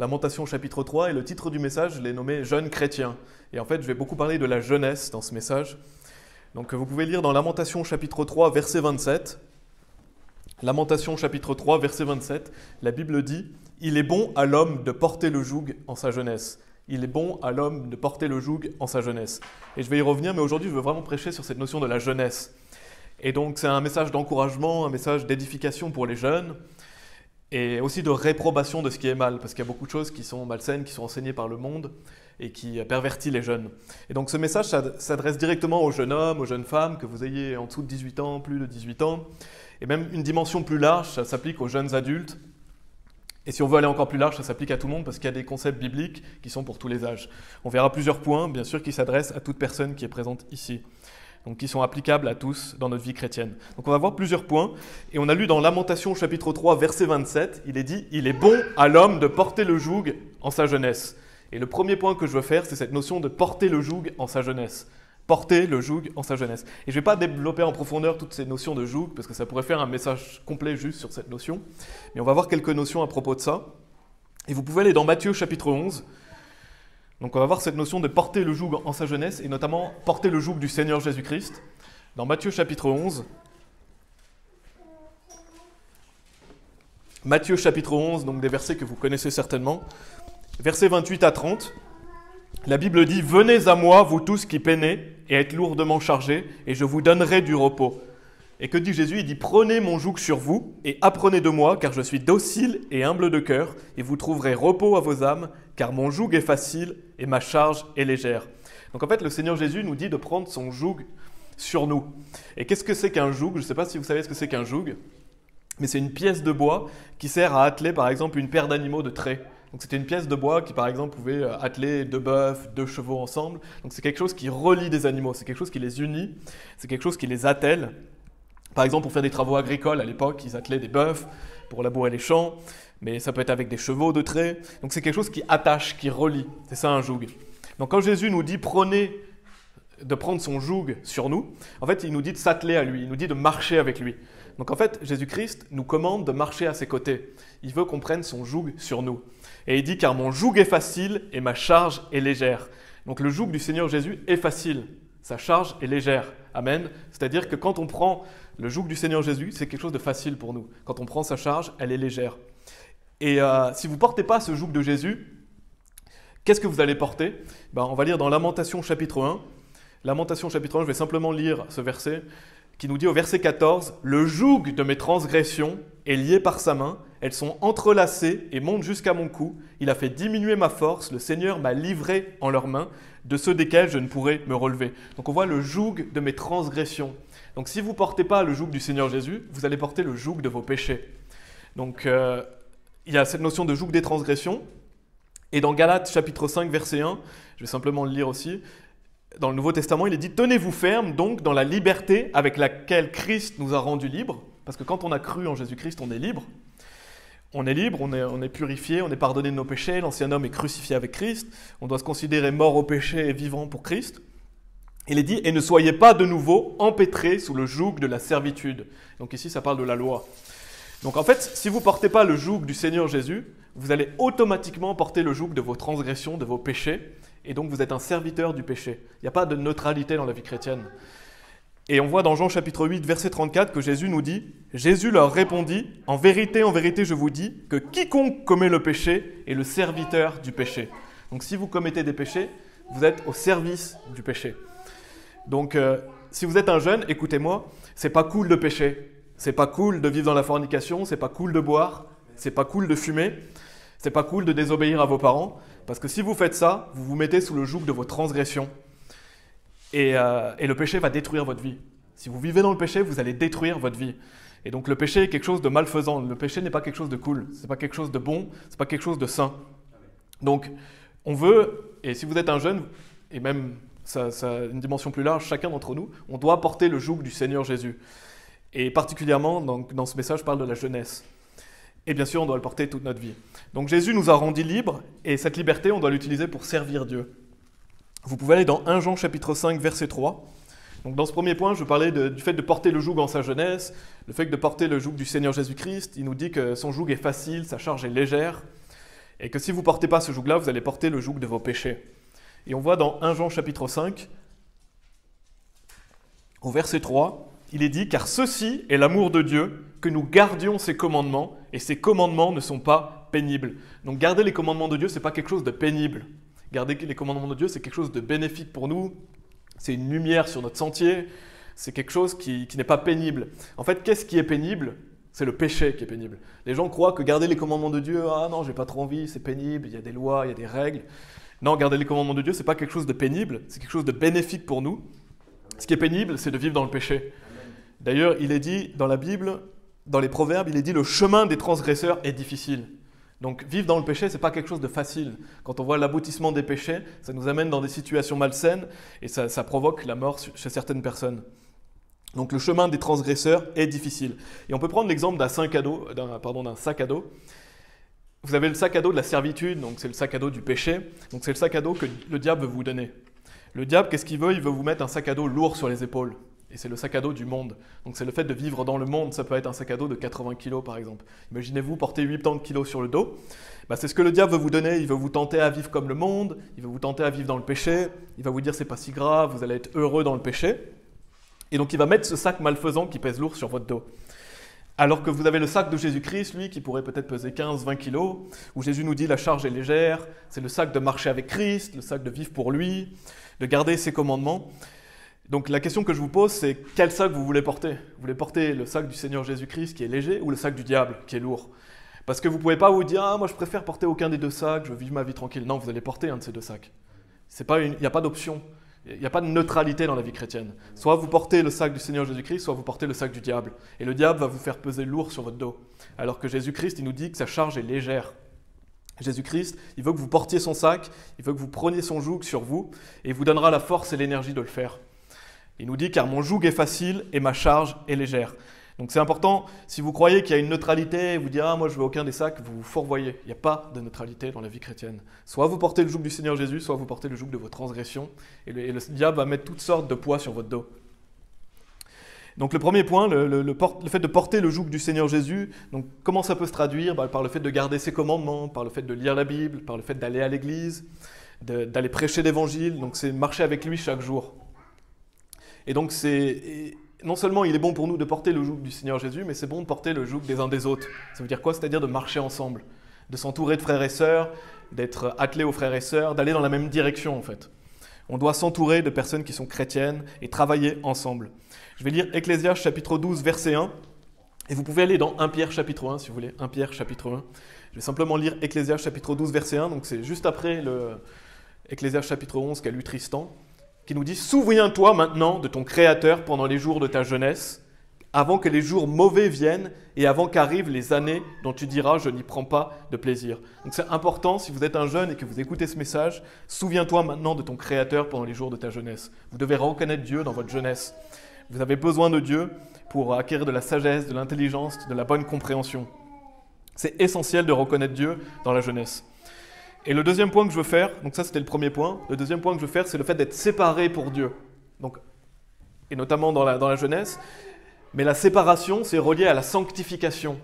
Lamentation chapitre 3, et le titre du message, je l'ai nommé « Jeunes chrétiens ». Et en fait, je vais beaucoup parler de la jeunesse dans ce message. Donc vous pouvez lire dans Lamentation chapitre 3, verset 27. Lamentation chapitre 3, verset 27, la Bible dit « Il est bon à l'homme de porter le joug en sa jeunesse ». Il est bon à l'homme de porter le joug en sa jeunesse. Et je vais y revenir, mais aujourd'hui, je veux vraiment prêcher sur cette notion de la jeunesse. Et donc, c'est un message d'encouragement, un message d'édification pour les jeunes, et aussi de réprobation de ce qui est mal, parce qu'il y a beaucoup de choses qui sont malsaines, qui sont enseignées par le monde, et qui pervertit les jeunes. Et donc, ce message s'adresse directement aux jeunes hommes, aux jeunes femmes, que vous ayez en dessous de 18 ans, plus de 18 ans, et même une dimension plus large, ça s'applique aux jeunes adultes. Et si on veut aller encore plus large, ça s'applique à tout le monde parce qu'il y a des concepts bibliques qui sont pour tous les âges. On verra plusieurs points, bien sûr, qui s'adressent à toute personne qui est présente ici, donc qui sont applicables à tous dans notre vie chrétienne. Donc on va voir plusieurs points, et on a lu dans Lamentation chapitre 3, verset 27, il est dit « Il est bon à l'homme de porter le joug en sa jeunesse ». Et le premier point que je veux faire, c'est cette notion de porter le joug en sa jeunesse. Porter le joug en sa jeunesse. Et je ne vais pas développer en profondeur toutes ces notions de joug, parce que ça pourrait faire un message complet juste sur cette notion. Mais on va voir quelques notions à propos de ça. Et vous pouvez aller dans Matthieu chapitre 11. Donc on va voir cette notion de porter le joug en sa jeunesse, et notamment porter le joug du Seigneur Jésus-Christ. Dans Matthieu chapitre 11. Matthieu chapitre 11, donc des versets que vous connaissez certainement. Versets 28 à 30. La Bible dit « Venez à moi, vous tous qui peinez et êtes lourdement chargés, et je vous donnerai du repos. » Et que dit Jésus? Il dit « Prenez mon joug sur vous et apprenez de moi, car je suis docile et humble de cœur, et vous trouverez repos à vos âmes, car mon joug est facile et ma charge est légère. » Donc en fait, le Seigneur Jésus nous dit de prendre son joug sur nous. Et qu'est-ce que c'est qu'un joug? Je ne sais pas si vous savez ce que c'est qu'un joug, mais c'est une pièce de bois qui sert à atteler par exemple une paire d'animaux de trait. Donc c'était une pièce de bois qui par exemple pouvait atteler 2 bœufs, 2 chevaux ensemble. Donc c'est quelque chose qui relie des animaux, c'est quelque chose qui les unit, c'est quelque chose qui les attelle. Par exemple pour faire des travaux agricoles à l'époque, ils attelaient des bœufs pour labourer les champs, mais ça peut être avec des chevaux de trait. Donc c'est quelque chose qui attache, qui relie, c'est ça un joug. Donc quand Jésus nous dit de prendre son joug sur nous, en fait il nous dit de s'atteler à lui, il nous dit de marcher avec lui. Donc en fait Jésus-Christ nous commande de marcher à ses côtés. Il veut qu'on prenne son joug sur nous. Et il dit « Car mon joug est facile et ma charge est légère ». Donc le joug du Seigneur Jésus est facile, sa charge est légère. Amen. C'est-à-dire que quand on prend le joug du Seigneur Jésus, c'est quelque chose de facile pour nous. Quand on prend sa charge, elle est légère. Et si vous ne portez pas ce joug de Jésus, qu'est-ce que vous allez porter? On va lire dans Lamentation chapitre 1. Lamentation chapitre 1, je vais simplement lire ce verset qui nous dit au verset 14 « Le joug de mes transgressions est lié par sa main, elles sont entrelacées et montent jusqu'à mon cou. Il a fait diminuer ma force, le Seigneur m'a livré en leurs mains, de ceux desquels je ne pourrais me relever. » Donc on voit le joug de mes transgressions. Donc si vous ne portez pas le joug du Seigneur Jésus, vous allez porter le joug de vos péchés. Donc il y a cette notion de joug des transgressions. Et dans Galates chapitre 5 verset 1, je vais simplement le lire aussi, dans le Nouveau Testament, il est dit « Tenez-vous ferme donc dans la liberté avec laquelle Christ nous a rendus libres. » Parce que quand on a cru en Jésus-Christ, on est libre. On est libre, on est purifié, on est pardonné de nos péchés. L'ancien homme est crucifié avec Christ. On doit se considérer mort au péché et vivant pour Christ. Il est dit « Et ne soyez pas de nouveau empêtrés sous le joug de la servitude. » Donc ici, ça parle de la loi. Donc en fait, si vous ne portez pas le joug du Seigneur Jésus, vous allez automatiquement porter le joug de vos transgressions, de vos péchés. Et donc vous êtes un serviteur du péché. Il n'y a pas de neutralité dans la vie chrétienne. Et on voit dans Jean chapitre 8, verset 34 que Jésus nous dit « Jésus leur répondit, en vérité, je vous dis, que quiconque commet le péché est le serviteur du péché. » Donc si vous commettez des péchés, vous êtes au service du péché. Donc si vous êtes un jeune, écoutez-moi, c'est pas cool de pécher. C'est pas cool de vivre dans la fornication, c'est pas cool de boire, c'est pas cool de fumer, c'est pas cool de désobéir à vos parents. Parce que si vous faites ça, vous vous mettez sous le joug de vos transgressions. Et le péché va détruire votre vie. Si vous vivez dans le péché, vous allez détruire votre vie. Et donc le péché est quelque chose de malfaisant. Le péché n'est pas quelque chose de cool. Ce n'est pas quelque chose de bon. Ce n'est pas quelque chose de sain. Donc on veut, et si vous êtes un jeune, et même ça a une dimension plus large, chacun d'entre nous, on doit porter le joug du Seigneur Jésus. Et particulièrement, dans ce message, je parle de la jeunesse. Et bien sûr, on doit le porter toute notre vie. Donc Jésus nous a rendus libres, et cette liberté, on doit l'utiliser pour servir Dieu. Vous pouvez aller dans 1 Jean chapitre 5, verset 3. Donc dans ce premier point, je parlais du fait de porter le joug en sa jeunesse, le fait de porter le joug du Seigneur Jésus-Christ. Il nous dit que son joug est facile, sa charge est légère. Et que si vous ne portez pas ce joug-là, vous allez porter le joug de vos péchés. Et on voit dans 1 Jean chapitre 5, au verset 3, il est dit « Car ceci est l'amour de Dieu, que nous gardions ses commandements, et ses commandements ne sont pas pénibles. » Donc garder les commandements de Dieu, ce n'est pas quelque chose de pénible. Garder les commandements de Dieu, c'est quelque chose de bénéfique pour nous. C'est une lumière sur notre sentier. C'est quelque chose qui n'est pas pénible. En fait, qu'est-ce qui est pénible ? C'est le péché qui est pénible. Les gens croient que garder les commandements de Dieu, ah non, j'ai pas trop envie, c'est pénible, il y a des lois, il y a des règles. Non, garder les commandements de Dieu, c'est pas quelque chose de pénible, c'est quelque chose de bénéfique pour nous. Ce qui est pénible, c'est de vivre dans le péché. D'ailleurs, il est dit dans la Bible, dans les Proverbes, il est dit le chemin des transgresseurs est difficile. Donc vivre dans le péché, ce n'est pas quelque chose de facile. Quand on voit l'aboutissement des péchés, ça nous amène dans des situations malsaines et ça provoque la mort chez certaines personnes. Donc le chemin des transgresseurs est difficile. Et on peut prendre l'exemple d'un sac à dos. Vous avez le sac à dos de la servitude, donc c'est le sac à dos du péché. Donc c'est le sac à dos que le diable veut vous donner. Le diable, qu'est-ce qu'il veut ? Il veut vous mettre un sac à dos lourd sur les épaules. Et c'est le sac à dos du monde. Donc c'est le fait de vivre dans le monde. Ça peut être un sac à dos de 80 kg par exemple. Imaginez-vous porter 80 kg sur le dos. C'est ce que le diable veut vous donner. Il veut vous tenter à vivre comme le monde. Il veut vous tenter à vivre dans le péché. Il va vous dire c'est pas si grave, vous allez être heureux dans le péché. Et donc il va mettre ce sac malfaisant qui pèse lourd sur votre dos. Alors que vous avez le sac de Jésus-Christ, lui, qui pourrait peut-être peser 15-20 kg, où Jésus nous dit la charge est légère. C'est le sac de marcher avec Christ, le sac de vivre pour lui, de garder ses commandements. Donc la question que je vous pose, c'est quel sac vous voulez porter ? Vous voulez porter le sac du Seigneur Jésus-Christ qui est léger ou le sac du diable qui est lourd ? Parce que vous ne pouvez pas vous dire « Ah, moi je préfère porter aucun des deux sacs, je veux vivre ma vie tranquille ». Non, vous allez porter un de ces deux sacs. Il n'y a pas d'option. Il n'y a pas de neutralité dans la vie chrétienne. Soit vous portez le sac du Seigneur Jésus-Christ, soit vous portez le sac du diable. Et le diable va vous faire peser lourd sur votre dos. Alors que Jésus-Christ, il nous dit que sa charge est légère. Jésus-Christ, il veut que vous portiez son sac, il veut que vous preniez son joug sur vous, et il vous donnera la force et l'énergie de le faire. Il nous dit « Car mon joug est facile et ma charge est légère ». Donc c'est important, si vous croyez qu'il y a une neutralité, vous dites « Ah, moi je veux aucun des sacs », vous vous fourvoyez. Il n'y a pas de neutralité dans la vie chrétienne. Soit vous portez le joug du Seigneur Jésus, soit vous portez le joug de vos transgressions, et le diable va mettre toutes sortes de poids sur votre dos. Donc le premier point, le fait de porter le joug du Seigneur Jésus, donc comment ça peut se traduire ? Par le fait de garder ses commandements, par le fait de lire la Bible, par le fait d'aller à l'église, d'aller prêcher l'évangile, donc c'est marcher avec lui chaque jour. Et donc non seulement il est bon pour nous de porter le joug du Seigneur Jésus, mais c'est bon de porter le joug des uns des autres. Ça veut dire quoi ? C'est-à-dire de marcher ensemble, de s'entourer de frères et sœurs, d'être attelés aux frères et sœurs, d'aller dans la même direction en fait. On doit s'entourer de personnes qui sont chrétiennes et travailler ensemble. Je vais lire Ecclésiaste chapitre 12 verset 1, et vous pouvez aller dans 1 Pierre chapitre 1 si vous voulez, 1 Pierre chapitre 1. Je vais simplement lire Ecclésiaste chapitre 12 verset 1, donc c'est juste après le Ecclésiaste chapitre 11 qu'a lu Tristan, qui nous dit « Souviens-toi maintenant de ton Créateur pendant les jours de ta jeunesse, avant que les jours mauvais viennent et avant qu'arrivent les années dont tu diras « Je n'y prends pas de plaisir ». Donc c'est important, si vous êtes un jeune et que vous écoutez ce message, souviens-toi maintenant de ton Créateur pendant les jours de ta jeunesse. Vous devez reconnaître Dieu dans votre jeunesse. Vous avez besoin de Dieu pour acquérir de la sagesse, de l'intelligence, de la bonne compréhension. C'est essentiel de reconnaître Dieu dans la jeunesse. Et le deuxième point que je veux faire, donc ça c'était le premier point, le deuxième point que je veux faire, c'est le fait d'être séparé pour Dieu. Donc, et notamment dans la jeunesse. Mais la séparation, c'est relié à la sanctification.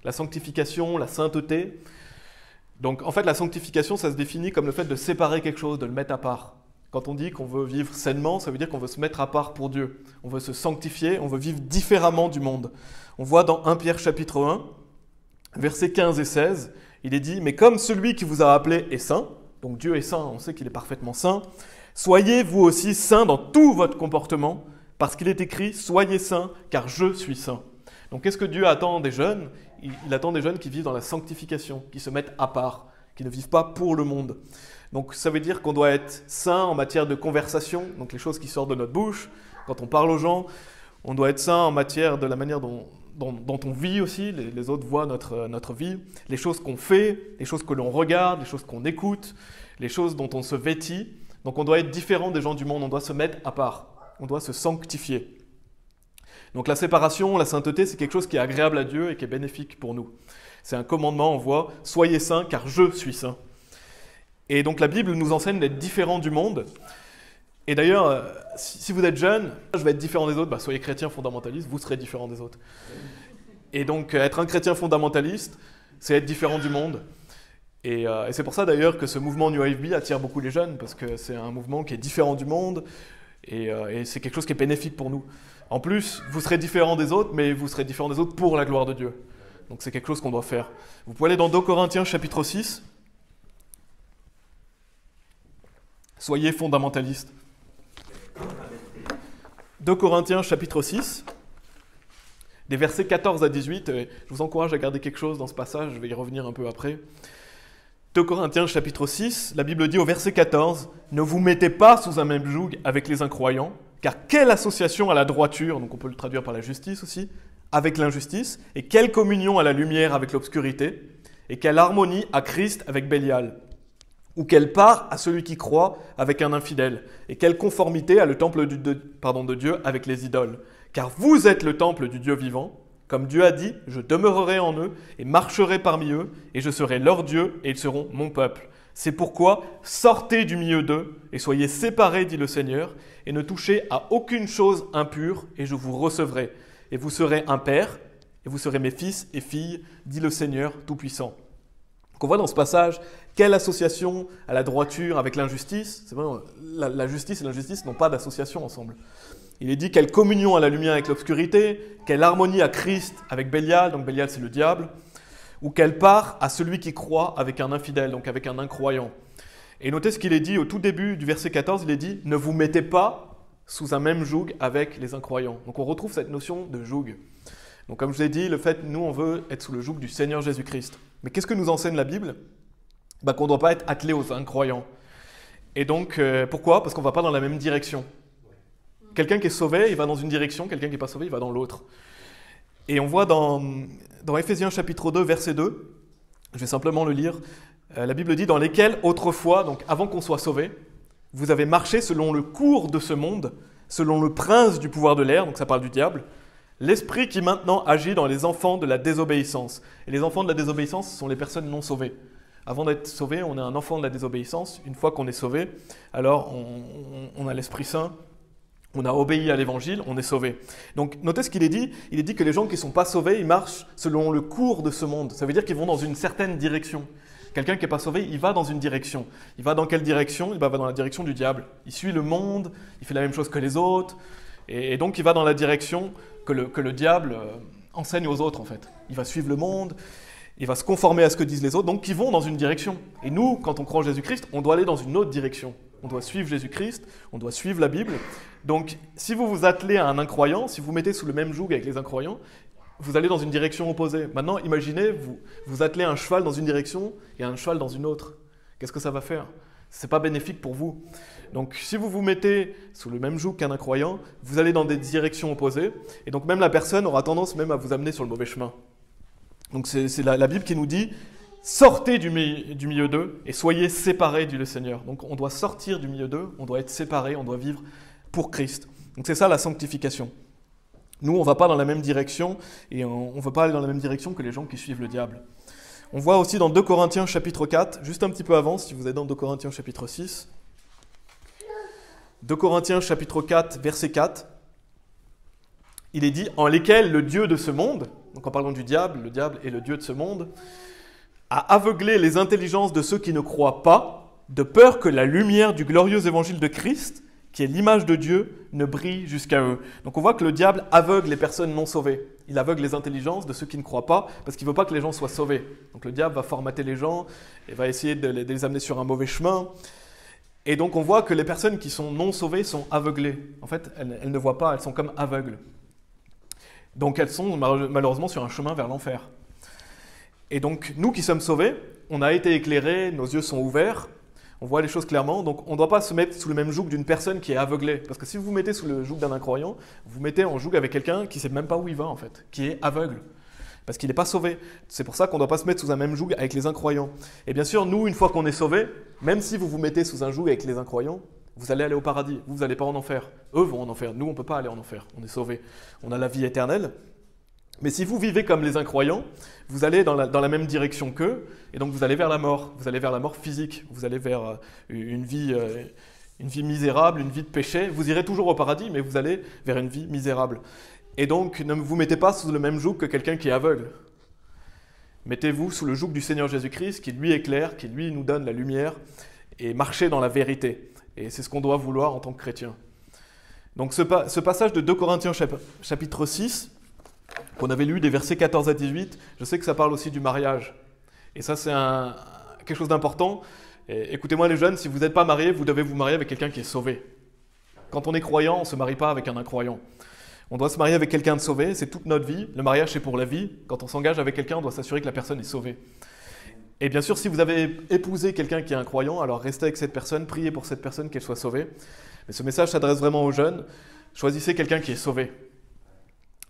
La sanctification, la sainteté. Donc en fait, la sanctification, ça se définit comme le fait de séparer quelque chose, de le mettre à part. Quand on dit qu'on veut vivre sainement, ça veut dire qu'on veut se mettre à part pour Dieu. On veut se sanctifier, on veut vivre différemment du monde. On voit dans 1 Pierre chapitre 1, versets 15 et 16, il est dit « Mais comme celui qui vous a appelé est saint », donc Dieu est saint, on sait qu'il est parfaitement saint, « soyez vous aussi saints dans tout votre comportement, parce qu'il est écrit « Soyez saints, car je suis saint ». Donc qu'est-ce que Dieu attend des jeunes ? Il attend des jeunes qui vivent dans la sanctification, qui se mettent à part, qui ne vivent pas pour le monde. Donc ça veut dire qu'on doit être saint en matière de conversation, donc les choses qui sortent de notre bouche, quand on parle aux gens. On doit être saint en matière de la manière dont on vit aussi, les autres voient notre vie, les choses qu'on fait, les choses que l'on regarde, les choses qu'on écoute, les choses dont on se vêtit. Donc on doit être différent des gens du monde, on doit se mettre à part, on doit se sanctifier. Donc la séparation, la sainteté, c'est quelque chose qui est agréable à Dieu et qui est bénéfique pour nous. C'est un commandement, on voit « Soyez saints, car je suis saint ». Et donc la Bible nous enseigne d'être différents du monde. Et d'ailleurs, si vous êtes jeune, je vais être différent des autres, soyez chrétien fondamentaliste, vous serez différent des autres. Et donc être un chrétien fondamentaliste, c'est être différent du monde. Et c'est pour ça d'ailleurs que ce mouvement New IFB attire beaucoup les jeunes, parce que c'est un mouvement qui est différent du monde, et c'est quelque chose qui est bénéfique pour nous. En plus, vous serez différents des autres, mais vous serez différents des autres pour la gloire de Dieu. Donc c'est quelque chose qu'on doit faire. Vous pouvez aller dans 2 Corinthiens chapitre 6. Soyez fondamentalistes. 2 Corinthiens chapitre 6, des versets 14 à 18. Je vous encourage à garder quelque chose dans ce passage, je vais y revenir un peu après. 2 Corinthiens chapitre 6, la Bible dit au verset 14 « Ne vous mettez pas sous un même joug avec les incroyants, car quelle association à la droiture, donc on peut le traduire par la justice aussi, avec l'injustice, et quelle communion à la lumière avec l'obscurité, et quelle harmonie à Christ avec Bélial, ou quelle part à celui qui croit avec un infidèle, et quelle conformité à le temple de Dieu avec les idoles. Car vous êtes le temple du Dieu vivant, comme Dieu a dit, je demeurerai en eux et marcherai parmi eux, et je serai leur Dieu et ils seront mon peuple. C'est pourquoi sortez du milieu d'eux et soyez séparés, dit le Seigneur, et ne touchez à aucune chose impure, et je vous recevrai. Et vous serez un père, et vous serez mes fils et filles, dit le Seigneur Tout-Puissant. Donc on voit dans ce passage quelle association à la droiture avec l'injustice. C'est vrai, la justice et l'injustice n'ont pas d'association ensemble. Il est dit quelle communion à la lumière avec l'obscurité, quelle harmonie à Christ avec Bélial, donc Bélial c'est le diable, ou quelle part à celui qui croit avec un infidèle, donc avec un incroyant. Et notez ce qu'il est dit au tout début du verset 14, il est dit « Ne vous mettez pas sous un même joug avec les incroyants ». Donc on retrouve cette notion de joug. Donc comme je vous ai dit, le fait, nous on veut être sous le joug du Seigneur Jésus-Christ. Mais qu'est-ce que nous enseigne la Bible? Qu'on ne doit pas être attelé aux incroyants. Et donc, pourquoi? Parce qu'on ne va pas dans la même direction. Quelqu'un qui est sauvé, il va dans une direction, quelqu'un qui n'est pas sauvé, il va dans l'autre. Et on voit dans Éphésiens chapitre 2, verset 2, je vais simplement le lire, la Bible dit « Dans lesquels autrefois, donc avant qu'on soit sauvé, vous avez marché selon le cours de ce monde, selon le prince du pouvoir de l'air », donc ça parle du diable, l'esprit qui maintenant agit dans les enfants de la désobéissance. Et les enfants de la désobéissance sont les personnes non sauvées. Avant d'être sauvé, on est un enfant de la désobéissance. Une fois qu'on est sauvé, alors on a l'Esprit Saint, on a obéi à l'Évangile, on est sauvé. Donc notez ce qu'il est dit. Il est dit que les gens qui ne sont pas sauvés, ils marchent selon le cours de ce monde. Ça veut dire qu'ils vont dans une certaine direction. Quelqu'un qui n'est pas sauvé, il va dans une direction. Il va dans quelle direction? Il va dans la direction du diable. Il suit le monde, il fait la même chose que les autres. Et donc il va dans la direction que le diable enseigne aux autres en fait. Il va suivre le monde, il va se conformer à ce que disent les autres, donc ils vont dans une direction. Et nous, quand on croit en Jésus-Christ, on doit aller dans une autre direction. On doit suivre Jésus-Christ, on doit suivre la Bible. Donc si vous vous attelez à un incroyant, si vous mettez sous le même joug avec les incroyants, vous allez dans une direction opposée. Maintenant, imaginez, vous attelez un cheval dans une direction et un cheval dans une autre. Qu'est-ce que ça va faire? Ce n'est pas bénéfique pour vous. Donc si vous vous mettez sous le même joug qu'un incroyant, vous allez dans des directions opposées. Et donc même la personne aura tendance même à vous amener sur le mauvais chemin. Donc c'est la Bible qui nous dit « Sortez du milieu d'eux et soyez séparés, dit le Seigneur ». Donc on doit sortir du milieu d'eux, on doit être séparés, on doit vivre pour Christ. Donc c'est ça la sanctification. Nous, on ne va pas dans la même direction et on ne veut pas aller dans la même direction que les gens qui suivent le diable. On voit aussi dans 2 Corinthiens chapitre 4, juste un petit peu avant, si vous êtes dans 2 Corinthiens chapitre 6. 2 Corinthiens chapitre 4, verset 4. Il est dit « En lesquels le Dieu de ce monde », donc en parlant du diable, le diable est le Dieu de ce monde, « a aveuglé les intelligences de ceux qui ne croient pas, de peur que la lumière du glorieux évangile de Christ, qui est l'image de Dieu, ne brille jusqu'à eux. » Donc on voit que le diable aveugle les personnes non sauvées. Il aveugle les intelligences de ceux qui ne croient pas, parce qu'il ne veut pas que les gens soient sauvés. Donc le diable va formater les gens, et va essayer de les amener sur un mauvais chemin. Et donc on voit que les personnes qui sont non sauvées sont aveuglées. En fait, elles ne voient pas, elles sont comme aveugles. Donc elles sont malheureusement sur un chemin vers l'enfer. Et donc nous qui sommes sauvés, on a été éclairés, nos yeux sont ouverts, on voit les choses clairement, donc on ne doit pas se mettre sous le même joug d'une personne qui est aveuglée. Parce que si vous vous mettez sous le joug d'un incroyant, vous mettez en joug avec quelqu'un qui ne sait même pas où il va en fait, qui est aveugle. Parce qu'il n'est pas sauvé. C'est pour ça qu'on ne doit pas se mettre sous un même joug avec les incroyants. Et bien sûr, nous, une fois qu'on est sauvés, même si vous vous mettez sous un joug avec les incroyants, vous allez aller au paradis, vous n'allez pas en enfer. Eux vont en enfer, nous on ne peut pas aller en enfer, on est sauvés. On a la vie éternelle. Mais si vous vivez comme les incroyants, vous allez dans la même direction qu'eux, et donc vous allez vers la mort. Vous allez vers la mort physique, vous allez vers une vie misérable, une vie de péché. Vous irez toujours au paradis, mais vous allez vers une vie misérable. Et donc ne vous mettez pas sous le même joug que quelqu'un qui est aveugle. Mettez-vous sous le joug du Seigneur Jésus-Christ, qui lui éclaire, qui lui nous donne la lumière, et marchez dans la vérité. Et c'est ce qu'on doit vouloir en tant que chrétien. Donc ce passage de 2 Corinthiens chapitre 6, qu'on avait lu des versets 14 à 18, je sais que ça parle aussi du mariage. Et ça, c'est quelque chose d'important. Écoutez-moi les jeunes, si vous n'êtes pas mariés, vous devez vous marier avec quelqu'un qui est sauvé. Quand on est croyant, on ne se marie pas avec un incroyant. On doit se marier avec quelqu'un de sauvé, c'est toute notre vie. Le mariage, c'est pour la vie. Quand on s'engage avec quelqu'un, on doit s'assurer que la personne est sauvée. Et bien sûr, si vous avez épousé quelqu'un qui est un croyant, alors restez avec cette personne, priez pour cette personne qu'elle soit sauvée. Mais ce message s'adresse vraiment aux jeunes. Choisissez quelqu'un qui est sauvé.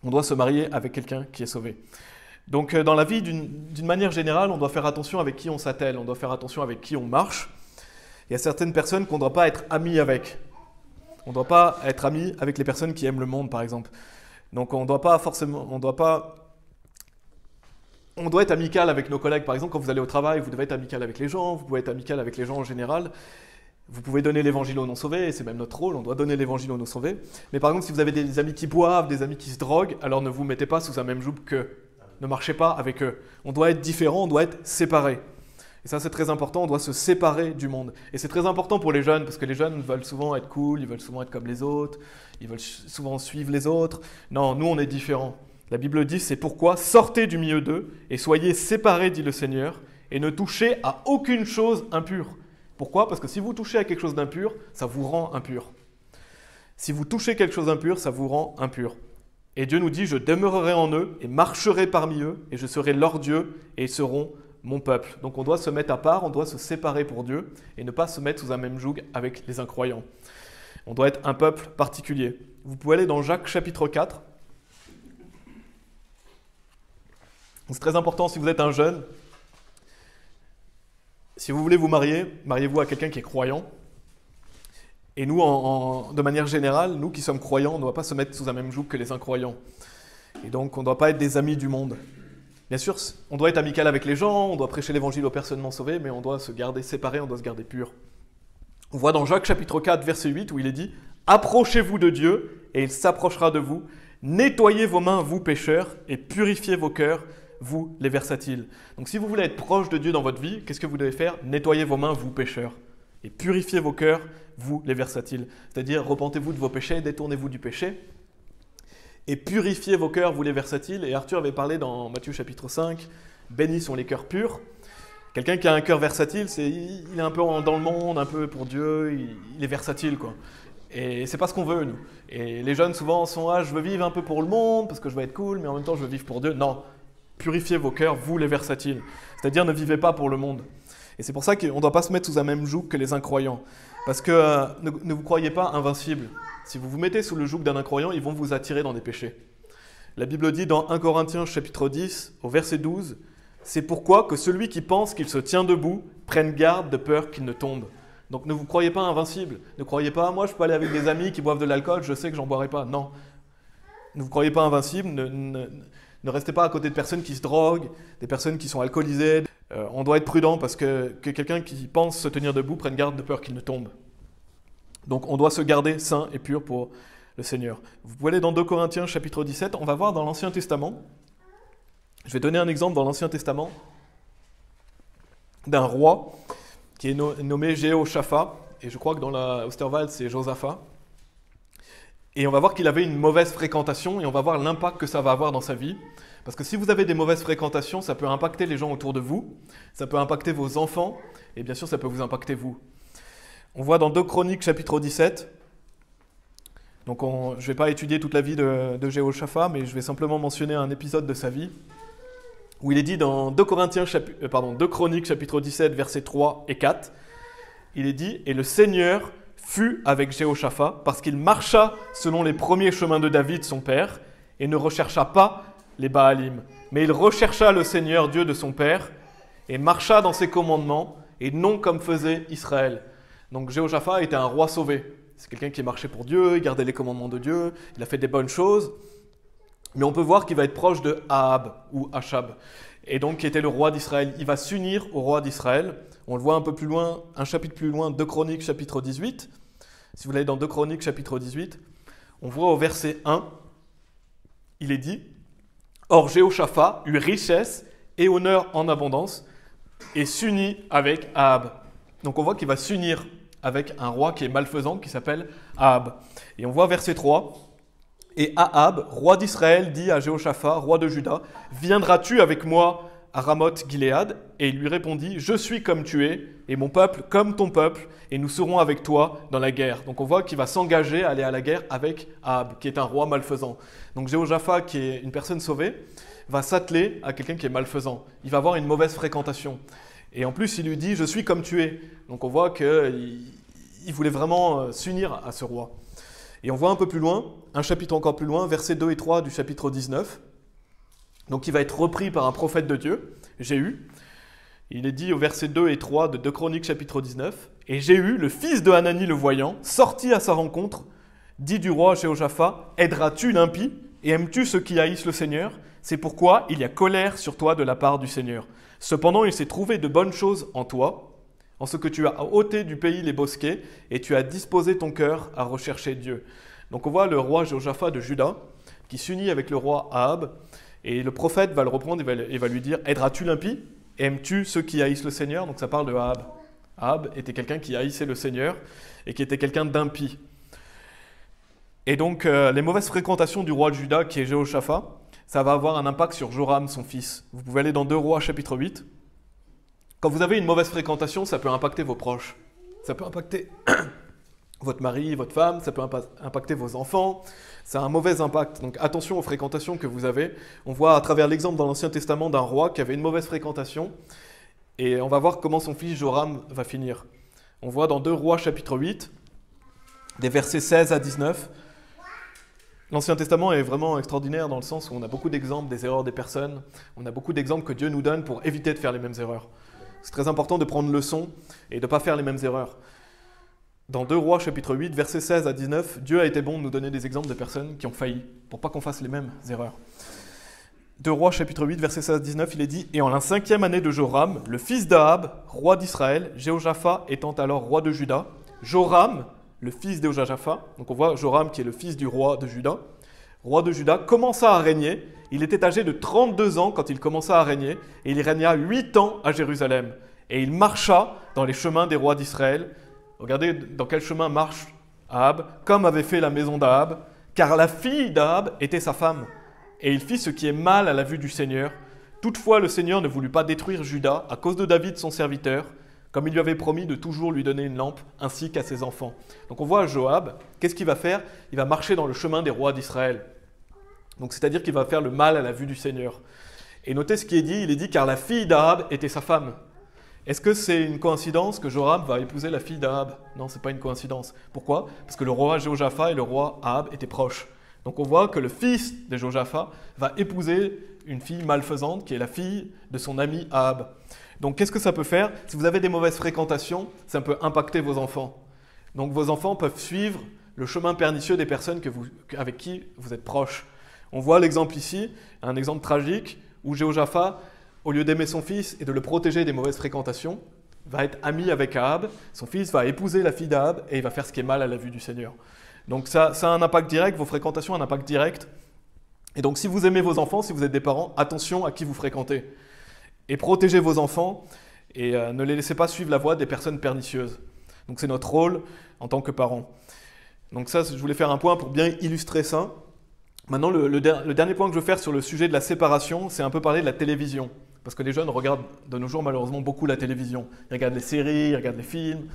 On doit se marier avec quelqu'un qui est sauvé. Donc dans la vie, d'une manière générale, on doit faire attention avec qui on s'attelle, on doit faire attention avec qui on marche. Il y a certaines personnes qu'on ne doit pas être amis avec. On ne doit pas être amis avec les personnes qui aiment le monde, par exemple. Donc on doit être amical avec nos collègues. Par exemple, quand vous allez au travail, vous devez être amical avec les gens, vous pouvez être amical avec les gens en général. Vous pouvez donner l'évangile aux non-sauvés, et c'est même notre rôle, on doit donner l'évangile aux non-sauvés. Mais par exemple, si vous avez des amis qui boivent, des amis qui se droguent, alors ne vous mettez pas sous un même joug qu'eux. Ne marchez pas avec eux. On doit être différents, on doit être séparés. Et ça, c'est très important, on doit se séparer du monde. Et c'est très important pour les jeunes, parce que les jeunes veulent souvent être cool, ils veulent souvent être comme les autres, ils veulent souvent suivre les autres. Non, nous, on est différents. La Bible dit, c'est pourquoi sortez du milieu d'eux et soyez séparés, dit le Seigneur, et ne touchez à aucune chose impure. Pourquoi? Parce que si vous touchez à quelque chose d'impur, ça vous rend impur. Si vous touchez quelque chose d'impur, ça vous rend impur. Et Dieu nous dit, je demeurerai en eux et marcherai parmi eux, et je serai leur Dieu, et ils seront mon peuple. Donc on doit se mettre à part, on doit se séparer pour Dieu, et ne pas se mettre sous un même joug avec les incroyants. On doit être un peuple particulier. Vous pouvez aller dans Jacques chapitre 4. C'est très important si vous êtes un jeune. Si vous voulez vous marier, mariez-vous à quelqu'un qui est croyant. Et nous, de manière générale, nous qui sommes croyants, on ne doit pas se mettre sous un même joug que les incroyants. Et donc, on ne doit pas être des amis du monde. Bien sûr, on doit être amical avec les gens, on doit prêcher l'évangile aux personnes non sauvées, mais on doit se garder séparés, on doit se garder pur. On voit dans Jacques chapitre 4, verset 8, où il est dit « Approchez-vous de Dieu, et il s'approchera de vous. Nettoyez vos mains, vous pécheurs, et purifiez vos cœurs, vous les versatiles. » Donc si vous voulez être proche de Dieu dans votre vie, qu'est-ce que vous devez faire? Nettoyez vos mains, vous pécheurs, et purifiez vos cœurs, vous les versatiles. C'est-à-dire, repentez-vous de vos péchés, détournez-vous du péché, et purifiez vos cœurs, vous les versatiles. Et Arthur avait parlé dans Matthieu chapitre 5, bénis sont les cœurs purs. Quelqu'un qui a un cœur versatile, il est un peu dans le monde, un peu pour Dieu, il est versatile, quoi. Et c'est pas ce qu'on veut, nous. Et les jeunes, souvent, sont « Ah, je veux vivre un peu pour le monde, parce que je veux être cool, mais en même temps, je veux vivre pour Dieu. » Non, purifiez vos cœurs, vous les versatiles. C'est-à-dire, ne vivez pas pour le monde. Et c'est pour ça qu'on ne doit pas se mettre sous un même joug que les incroyants. Parce que ne vous croyez pas invincible. Si vous vous mettez sous le joug d'un incroyant, ils vont vous attirer dans des péchés. La Bible dit dans 1 Corinthiens chapitre 10, au verset 12, « C'est pourquoi que celui qui pense qu'il se tient debout prenne garde de peur qu'il ne tombe. » Donc ne vous croyez pas invincible. Ne croyez pas, moi je peux aller avec des amis qui boivent de l'alcool, je sais que j'en boirai pas. Non. Ne vous croyez pas invincible, ne restez pas à côté de personnes qui se droguent, des personnes qui sont alcoolisées. On doit être prudent parce que quelqu'un qui pense se tenir debout prenne garde de peur qu'il ne tombe. Donc on doit se garder saint et pur pour le Seigneur. Vous pouvez aller dans 2 Corinthiens chapitre 17, on va voir dans l'Ancien Testament. Je vais donner un exemple dans l'Ancien Testament d'un roi qui est nommé Jéhoshaphat, et je crois que dans la Osterwald c'est Josaphat. Et on va voir qu'il avait une mauvaise fréquentation, et on va voir l'impact que ça va avoir dans sa vie. Parce que si vous avez des mauvaises fréquentations, ça peut impacter les gens autour de vous, ça peut impacter vos enfants, et bien sûr ça peut vous impacter vous. On voit dans 2 Chroniques chapitre 17, donc je ne vais pas étudier toute la vie de Jéhoshaphat, mais je vais simplement mentionner un épisode de sa vie, où il est dit dans 2 Chroniques chapitre 17, versets 3 et 4, il est dit « Et le Seigneur fut avec Jéhoshaphat, parce qu'il marcha selon les premiers chemins de David, son père, et ne rechercha pas les Baalim. Mais il rechercha le Seigneur, Dieu de son père, et marcha dans ses commandements, et non comme faisait Israël. » Donc Jéhoshaphat était un roi sauvé. C'est quelqu'un qui marchait pour Dieu, il gardait les commandements de Dieu, il a fait des bonnes choses. Mais on peut voir qu'il va être proche de Ahab ou Achab, et donc qui était le roi d'Israël. Il va s'unir au roi d'Israël. On le voit un peu plus loin, un chapitre plus loin, 2 Chroniques chapitre 18. Si vous allez dans 2 Chroniques chapitre 18, on voit au verset 1, il est dit « Or Jéhoshaphat eut richesse et honneur en abondance, et s'unit avec Ahab. Donc on voit qu'il va s'unir avec un roi qui est malfaisant, qui s'appelle Ahab. Et on voit verset 3, « Et Ahab, roi d'Israël, dit à Jéhoshaphat, roi de Juda, « Viendras-tu avec moi à Ramoth-Gilead » Et il lui répondit, « Je suis comme tu es, et mon peuple comme ton peuple, et nous serons avec toi dans la guerre. » Donc on voit qu'il va s'engager à aller à la guerre avec Ahab, qui est un roi malfaisant. Donc Jéhoshaphat, qui est une personne sauvée, va s'atteler à quelqu'un qui est malfaisant. Il va avoir une mauvaise fréquentation. Et en plus, il lui dit « Je suis comme tu es ». Donc on voit qu'il voulait vraiment s'unir à ce roi. Et on voit un peu plus loin, un chapitre encore plus loin, versets 2 et 3 du chapitre 19. Donc il va être repris par un prophète de Dieu, Jéhu. Il est dit au verset 2 et 3 de 2 Chroniques chapitre 19. « Et Jéhu, le fils de Hanani le voyant, sortit à sa rencontre, dit du roi Jéhoshaphat, « Aideras-tu l'impie et aimes-tu ceux qui haïssent le Seigneur ? C'est pourquoi il y a colère sur toi de la part du Seigneur. Cependant, il s'est trouvé de bonnes choses en toi, en ce que tu as ôté du pays les bosquets et tu as disposé ton cœur à rechercher Dieu. » Donc on voit le roi Jéhoshaphat de Juda qui s'unit avec le roi Ahab et le prophète va le reprendre et va lui dire « Aideras-tu l'impie ? Aimes-tu ceux qui haïssent le Seigneur ?» Donc ça parle de Ahab. Ahab était quelqu'un qui haïssait le Seigneur et qui était quelqu'un d'impie. Et donc les mauvaises fréquentations du roi de Juda qui est Jéhoshaphat, ça va avoir un impact sur Joram, son fils. Vous pouvez aller dans 2 Rois chapitre 8. Quand vous avez une mauvaise fréquentation, ça peut impacter vos proches. Ça peut impacter votre mari, votre femme, ça peut impacter vos enfants. Ça a un mauvais impact. Donc attention aux fréquentations que vous avez. On voit à travers l'exemple dans l'Ancien Testament d'un roi qui avait une mauvaise fréquentation. Et on va voir comment son fils Joram va finir. On voit dans 2 Rois chapitre 8, des versets 16 à 19. L'Ancien Testament est vraiment extraordinaire dans le sens où on a beaucoup d'exemples des erreurs des personnes. On a beaucoup d'exemples que Dieu nous donne pour éviter de faire les mêmes erreurs. C'est très important de prendre leçon et de ne pas faire les mêmes erreurs. Dans 2 Rois chapitre 8, versets 16 à 19, Dieu a été bon de nous donner des exemples de personnes qui ont failli, pour pas qu'on fasse les mêmes erreurs. 2 Rois chapitre 8, versets 16 à 19, il est dit « Et en la 5e année de Joram, le fils d'Ahab, roi d'Israël, Jéhoshaphat étant alors roi de Juda, Joram, le fils de Jéhoshaphat, donc on voit Joram qui est le fils du roi de Juda, commença à régner. Il était âgé de 32 ans quand il commença à régner, et il régna 8 ans à Jérusalem. Et il marcha dans les chemins des rois d'Israël. Regardez dans quel chemin marche Ahab, comme avait fait la maison d'Ahab, car la fille d'Ahab était sa femme. Et il fit ce qui est mal à la vue du Seigneur. Toutefois, le Seigneur ne voulut pas détruire Juda à cause de David son serviteur, comme il lui avait promis de toujours lui donner une lampe, ainsi qu'à ses enfants. Donc on voit Joab, qu'est-ce qu'il va faire? Il va marcher dans le chemin des rois d'Israël. Donc c'est-à-dire qu'il va faire le mal à la vue du Seigneur. Et notez ce qui est dit, il est dit car la fille d'Ahab était sa femme. Est-ce que c'est une coïncidence que Joram va épouser la fille d'Ahab? Non, ce n'est pas une coïncidence. Pourquoi? Parce que le roi Jéhoshaphat et le roi Ahab étaient proches. Donc on voit que le fils de Jéhoshaphat va épouser une fille malfaisante qui est la fille de son ami Ahab. Donc qu'est-ce que ça peut faire? Si vous avez des mauvaises fréquentations, ça peut impacter vos enfants. Donc vos enfants peuvent suivre le chemin pernicieux des personnes avec qui vous êtes proches. On voit l'exemple ici, un exemple tragique où Jéhoshaphat, au lieu d'aimer son fils et de le protéger des mauvaises fréquentations, va être ami avec Ahab. Son fils va épouser la fille d'Ahab et il va faire ce qui est mal à la vue du Seigneur. Donc ça a un impact direct, vos fréquentations ont un impact direct. Et donc si vous aimez vos enfants, si vous êtes des parents, attention à qui vous fréquentez. Et protégez vos enfants et ne les laissez pas suivre la voie des personnes pernicieuses. Donc c'est notre rôle en tant que parents. Donc ça, je voulais faire un point pour bien illustrer ça. Maintenant, le dernier point que je veux faire sur le sujet de la séparation, c'est un peu parler de la télévision. Parce que les jeunes regardent de nos jours malheureusement beaucoup la télévision. Ils regardent les séries, ils regardent les films,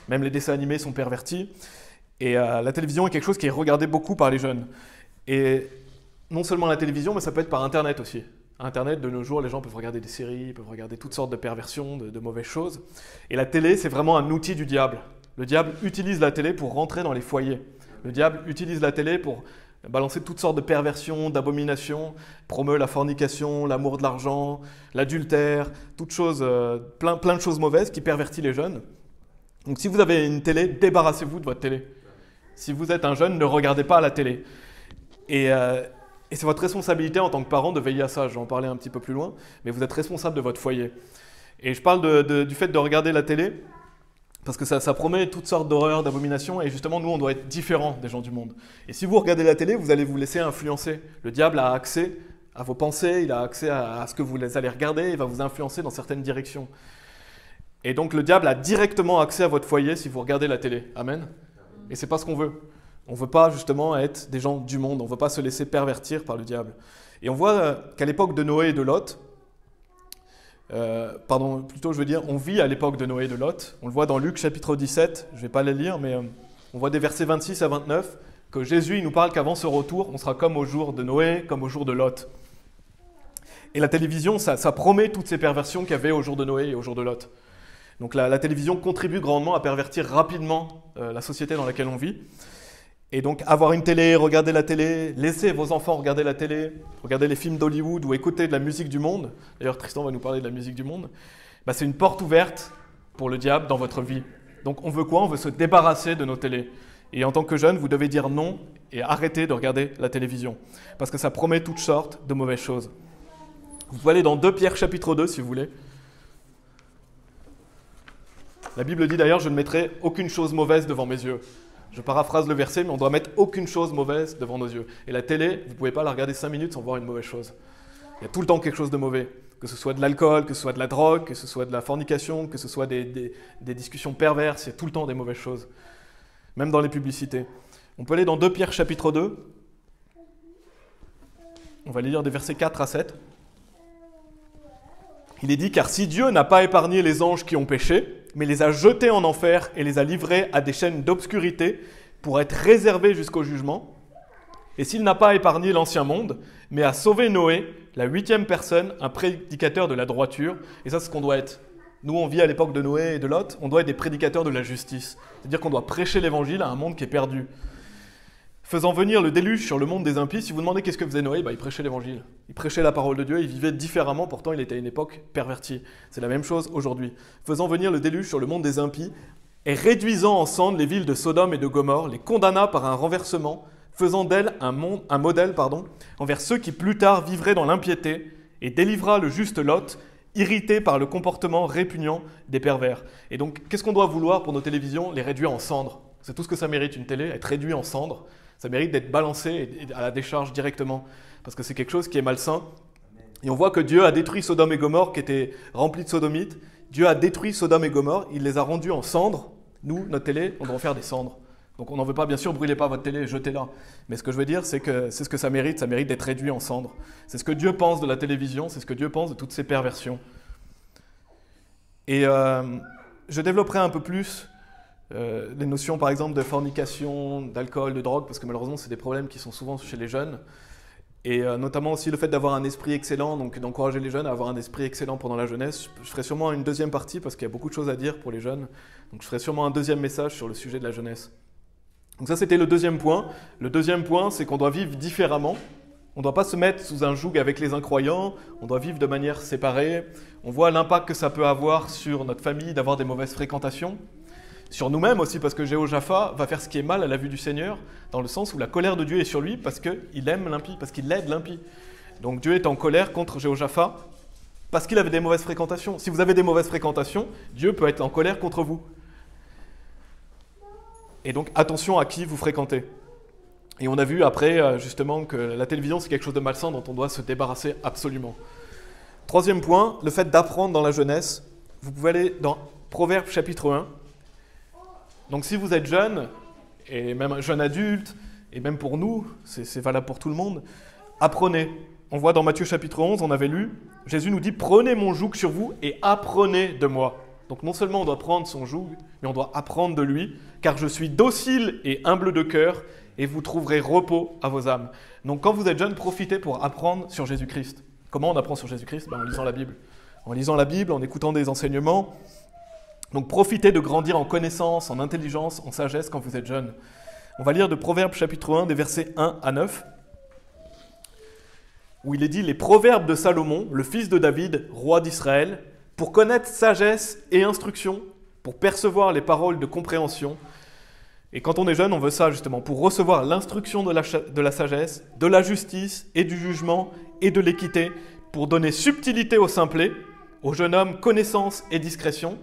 même les dessins animés sont pervertis. Et la télévision est quelque chose qui est regardé beaucoup par les jeunes. Et non seulement la télévision, mais ça peut être par Internet aussi. Internet, de nos jours, les gens peuvent regarder des séries, peuvent regarder toutes sortes de perversions, de mauvaises choses. Et la télé, c'est vraiment un outil du diable. Le diable utilise la télé pour rentrer dans les foyers. Le diable utilise la télé pour balancer toutes sortes de perversions, d'abominations, promeut la fornication, l'amour de l'argent, l'adultère, toutes choses, plein de choses mauvaises qui pervertissent les jeunes. Donc si vous avez une télé, débarrassez-vous de votre télé. Si vous êtes un jeune, ne regardez pas la télé. Et c'est votre responsabilité en tant que parent de veiller à ça. Je vais en parler un petit peu plus loin, mais vous êtes responsable de votre foyer. Et je parle du fait de regarder la télé, parce que ça promet toutes sortes d'horreurs, d'abominations, et justement, nous, on doit être différents des gens du monde. Et si vous regardez la télé, vous allez vous laisser influencer. Le diable a accès à vos pensées, il a accès à ce que vous allez regarder, il va vous influencer dans certaines directions. Et donc le diable a directement accès à votre foyer si vous regardez la télé. Amen. Et c'est pas ce qu'on veut. On ne veut pas justement être des gens du monde, on ne veut pas se laisser pervertir par le diable. Et on voit qu'à l'époque de Noé et de Lot, on vit à l'époque de Noé et de Lot. On le voit dans Luc chapitre 17, je ne vais pas les lire, mais on voit des versets 26 à 29, que Jésus il nous parle qu'avant ce retour, on sera comme au jour de Noé, comme au jour de Lot. Et la télévision, ça promet toutes ces perversions qu'il y avait au jour de Noé et au jour de Lot. Donc la télévision contribue grandement à pervertir rapidement la société dans laquelle on vit. Et donc avoir une télé, regarder la télé, laisser vos enfants regarder la télé, regarder les films d'Hollywood ou écouter de la musique du monde, d'ailleurs Tristan va nous parler de la musique du monde, c'est une porte ouverte pour le diable dans votre vie. Donc on veut quoi? On veut se débarrasser de nos télés. Et en tant que jeune, vous devez dire non et arrêter de regarder la télévision. Parce que ça promet toutes sortes de mauvaises choses. Vous pouvez aller dans 2 Pierre chapitre 2 si vous voulez. La Bible dit d'ailleurs, je ne mettrai aucune chose mauvaise devant mes yeux. Je paraphrase le verset, mais on doit mettre aucune chose mauvaise devant nos yeux. Et la télé, vous ne pouvez pas la regarder 5 minutes sans voir une mauvaise chose. Il y a tout le temps quelque chose de mauvais. Que ce soit de l'alcool, que ce soit de la drogue, que ce soit de la fornication, que ce soit des discussions perverses, il y a tout le temps des mauvaises choses. Même dans les publicités. On peut aller dans 2 Pierre chapitre 2. On va lire des versets 4 à 7. Il est dit, car si Dieu n'a pas épargné les anges qui ont péché, mais les a jetés en enfer et les a livrés à des chaînes d'obscurité pour être réservés jusqu'au jugement, et s'il n'a pas épargné l'ancien monde, mais a sauvé Noé, la 8e personne, un prédicateur de la droiture, et ça c'est ce qu'on doit être. Nous on vit à l'époque de Noé et de Lot, on doit être des prédicateurs de la justice, c'est-à-dire qu'on doit prêcher l'évangile à un monde qui est perdu. Faisant venir le déluge sur le monde des impies, si vous demandez qu'est-ce que faisait Noé, il prêchait l'évangile. Il prêchait la parole de Dieu, il vivait différemment, pourtant il était à une époque pervertie. C'est la même chose aujourd'hui. Faisant venir le déluge sur le monde des impies, et réduisant en cendres les villes de Sodome et de Gomorrhe, les condamna par un renversement, faisant d'elles un modèle envers ceux qui plus tard vivraient dans l'impiété, et délivra le juste Lot, irrité par le comportement répugnant des pervers. Et donc, qu'est-ce qu'on doit vouloir pour nos télévisions? Les réduire en cendres. C'est tout ce que ça mérite, une télé, être réduit en cendres. Ça mérite d'être balancé et à la décharge directement, parce que c'est quelque chose qui est malsain. Et on voit que Dieu a détruit Sodome et Gomorrhe, qui étaient remplis de sodomites. Dieu a détruit Sodome et Gomorrhe, il les a rendus en cendres. Nous, notre télé, on doit en faire des cendres. Donc on n'en veut pas, bien sûr, brûlez pas votre télé, jetez-la. Mais ce que je veux dire, c'est que c'est ce que ça mérite d'être réduit en cendres. C'est ce que Dieu pense de la télévision, c'est ce que Dieu pense de toutes ces perversions. Et je développerai un peu plus les notions, par exemple, de fornication, d'alcool, de drogue, parce que malheureusement, c'est des problèmes qui sont souvent chez les jeunes. Et notamment aussi le fait d'avoir un esprit excellent, donc d'encourager les jeunes à avoir un esprit excellent pendant la jeunesse. Je ferai sûrement une deuxième partie, parce qu'il y a beaucoup de choses à dire pour les jeunes. Donc je ferai sûrement un deuxième message sur le sujet de la jeunesse. Donc ça, c'était le deuxième point. Le deuxième point, c'est qu'on doit vivre différemment. On ne doit pas se mettre sous un joug avec les incroyants, on doit vivre de manière séparée. On voit l'impact que ça peut avoir sur notre famille d'avoir des mauvaises fréquentations. Sur nous-mêmes aussi, parce que Jéhoshaphat va faire ce qui est mal à la vue du Seigneur, dans le sens où la colère de Dieu est sur lui parce qu'il aime l'impie, parce qu'il aide l'impie. Donc Dieu est en colère contre Jéhoshaphat parce qu'il avait des mauvaises fréquentations. Si vous avez des mauvaises fréquentations, Dieu peut être en colère contre vous. Et donc attention à qui vous fréquentez. Et on a vu après justement que la télévision c'est quelque chose de malsain dont on doit se débarrasser absolument. Troisième point, le fait d'apprendre dans la jeunesse. Vous pouvez aller dans Proverbes chapitre 1. Donc si vous êtes jeune, et même un jeune adulte, et même pour nous, c'est valable pour tout le monde, apprenez. On voit dans Matthieu chapitre 11, on avait lu, Jésus nous dit « Prenez mon joug sur vous et apprenez de moi ». Donc non seulement on doit prendre son joug, mais on doit apprendre de lui, car je suis docile et humble de cœur, et vous trouverez repos à vos âmes. Donc quand vous êtes jeune, profitez pour apprendre sur Jésus-Christ. Comment on apprend sur Jésus-Christ? En lisant la Bible. En lisant la Bible, en écoutant des enseignements. Donc profitez de grandir en connaissance, en intelligence, en sagesse quand vous êtes jeune. On va lire de Proverbes chapitre 1, des versets 1 à 9, où il est dit « Les proverbes de Salomon, le fils de David, roi d'Israël, pour connaître sagesse et instruction, pour percevoir les paroles de compréhension. » Et quand on est jeune, on veut ça justement, pour recevoir l'instruction de la sagesse, de la justice et du jugement et de l'équité, pour donner subtilité au simplet, au jeune homme connaissance et discrétion.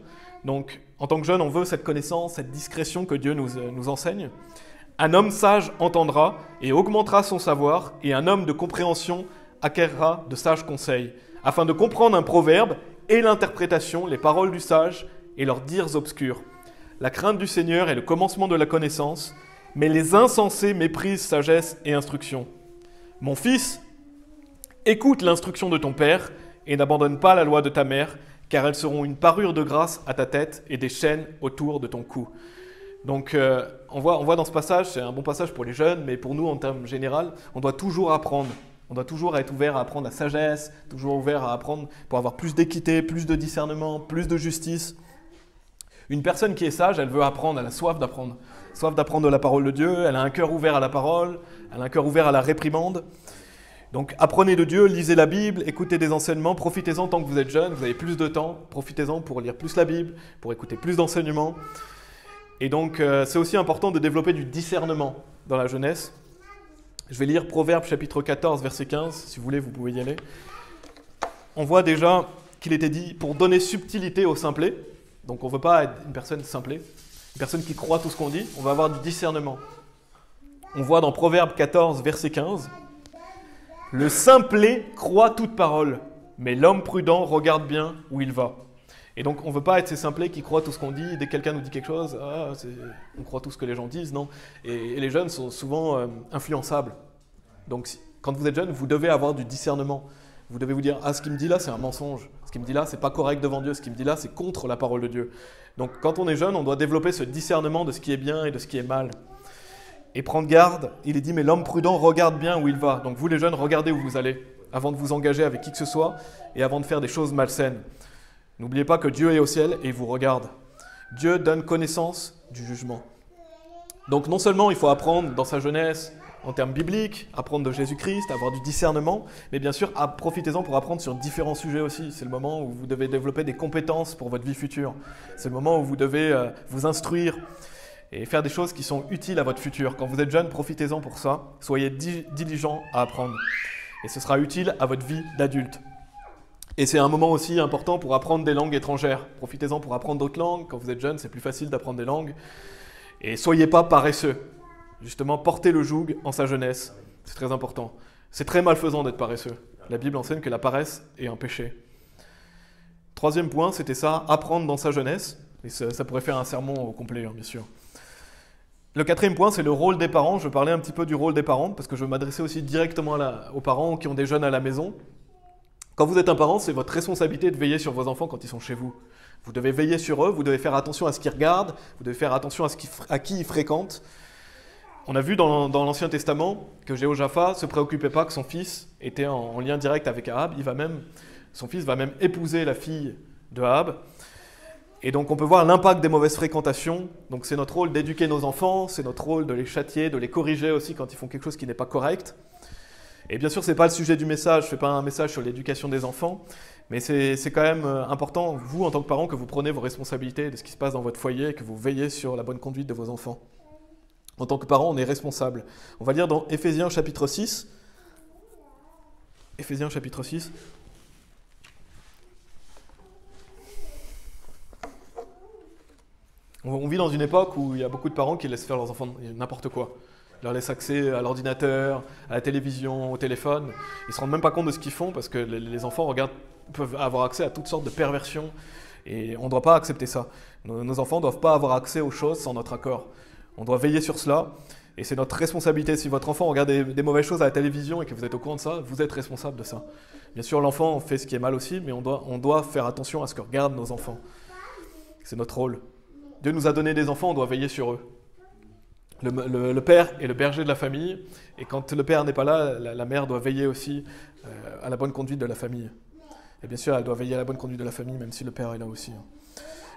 Donc, en tant que jeune, on veut cette connaissance, cette discrétion que Dieu nous enseigne. Un homme sage entendra et augmentera son savoir, et un homme de compréhension acquerra de sages conseils, afin de comprendre un proverbe et l'interprétation, les paroles du sage et leurs dires obscurs. La crainte du Seigneur est le commencement de la connaissance, mais les insensés méprisent sagesse et instruction. Mon fils, écoute l'instruction de ton père et n'abandonne pas la loi de ta mère, car elles seront une parure de grâce à ta tête et des chaînes autour de ton cou. Donc on voit dans ce passage, c'est un bon passage pour les jeunes, mais pour nous en termes général, on doit toujours apprendre. On doit toujours être ouvert à apprendre la sagesse, toujours ouvert à apprendre pour avoir plus d'équité, plus de discernement, plus de justice. Une personne qui est sage, elle veut apprendre, elle a soif d'apprendre. Soif d'apprendre de la parole de Dieu, elle a un cœur ouvert à la parole, elle a un cœur ouvert à la réprimande. Donc apprenez de Dieu, lisez la Bible, écoutez des enseignements, profitez-en tant que vous êtes jeune, vous avez plus de temps, profitez-en pour lire plus la Bible, pour écouter plus d'enseignements. Et donc c'est aussi important de développer du discernement dans la jeunesse. Je vais lire Proverbes chapitre 14, verset 15, si vous voulez, vous pouvez y aller. On voit déjà qu'il était dit pour donner subtilité au simplet. Donc on ne veut pas être une personne simplée, une personne qui croit tout ce qu'on dit, on va avoir du discernement. On voit dans Proverbes 14, verset 15, « Le simplet croit toute parole, mais l'homme prudent regarde bien où il va. » Et donc on ne veut pas être ces simplets qui croient tout ce qu'on dit, dès que quelqu'un nous dit quelque chose, on croit tout ce que les gens disent, non. Et les jeunes sont souvent influençables. Donc quand vous êtes jeune, vous devez avoir du discernement. Vous devez vous dire, ce qu'il me dit là, c'est un mensonge. Ce qu'il me dit là, c'est pas correct devant Dieu. Ce qu'il me dit là, c'est contre la parole de Dieu. Donc quand on est jeune, on doit développer ce discernement de ce qui est bien et de ce qui est mal. Et prendre garde, il est dit, mais l'homme prudent regarde bien où il va. Donc vous les jeunes, regardez où vous allez, avant de vous engager avec qui que ce soit et avant de faire des choses malsaines. N'oubliez pas que Dieu est au ciel et il vous regarde. Dieu donne connaissance du jugement. Donc non seulement il faut apprendre dans sa jeunesse en termes bibliques, apprendre de Jésus-Christ, avoir du discernement, mais bien sûr, profitez-en pour apprendre sur différents sujets aussi. C'est le moment où vous devez développer des compétences pour votre vie future. C'est le moment où vous devez vous instruire et faire des choses qui sont utiles à votre futur. Quand vous êtes jeune, profitez-en pour ça. Soyez diligents à apprendre. Et ce sera utile à votre vie d'adulte. Et c'est un moment aussi important pour apprendre des langues étrangères. Profitez-en pour apprendre d'autres langues. Quand vous êtes jeune, c'est plus facile d'apprendre des langues. Et soyez pas paresseux. Justement, portez le joug en sa jeunesse. C'est très important. C'est très malfaisant d'être paresseux. La Bible enseigne que la paresse est un péché. Troisième point, c'était ça, apprendre dans sa jeunesse. Et ça pourrait faire un sermon au complet, bien sûr. Le quatrième point, c'est le rôle des parents. Je parlais un petit peu du rôle des parents, parce que je veux m'adresser aussi directement aux parents qui ont des jeunes à la maison. Quand vous êtes un parent, c'est votre responsabilité de veiller sur vos enfants quand ils sont chez vous. Vous devez veiller sur eux, vous devez faire attention à ce qu'ils regardent, vous devez faire attention à qui ils fréquentent. On a vu dans l'Ancien Testament que Jéhoshaphat ne se préoccupait pas que son fils était en lien direct avec Ahab. Son fils va même épouser la fille de Ahab. Et donc on peut voir l'impact des mauvaises fréquentations. Donc c'est notre rôle d'éduquer nos enfants, c'est notre rôle de les châtier, de les corriger aussi quand ils font quelque chose qui n'est pas correct. Et bien sûr, ce n'est pas le sujet du message, je ne fais pas un message sur l'éducation des enfants, mais c'est quand même important, vous en tant que parents, que vous preniez vos responsabilités de ce qui se passe dans votre foyer et que vous veillez sur la bonne conduite de vos enfants. En tant que parents, on est responsable. On va lire dans Éphésiens chapitre 6. Éphésiens chapitre 6. On vit dans une époque où il y a beaucoup de parents qui laissent faire leurs enfants n'importe quoi. Ils leur laissent accès à l'ordinateur, à la télévision, au téléphone. Ils ne se rendent même pas compte de ce qu'ils font parce que les enfants peuvent avoir accès à toutes sortes de perversions et on ne doit pas accepter ça. Nos enfants ne doivent pas avoir accès aux choses sans notre accord. On doit veiller sur cela et c'est notre responsabilité. Si votre enfant regarde des mauvaises choses à la télévision et que vous êtes au courant de ça, vous êtes responsable de ça. Bien sûr, l'enfant fait ce qui est mal aussi, mais on doit faire attention à ce que regardent nos enfants. C'est notre rôle. Dieu nous a donné des enfants, on doit veiller sur eux. Le père est le berger de la famille, et quand le père n'est pas là, la mère doit veiller aussi à la bonne conduite de la famille. Et bien sûr, elle doit veiller à la bonne conduite de la famille, même si le père est là aussi.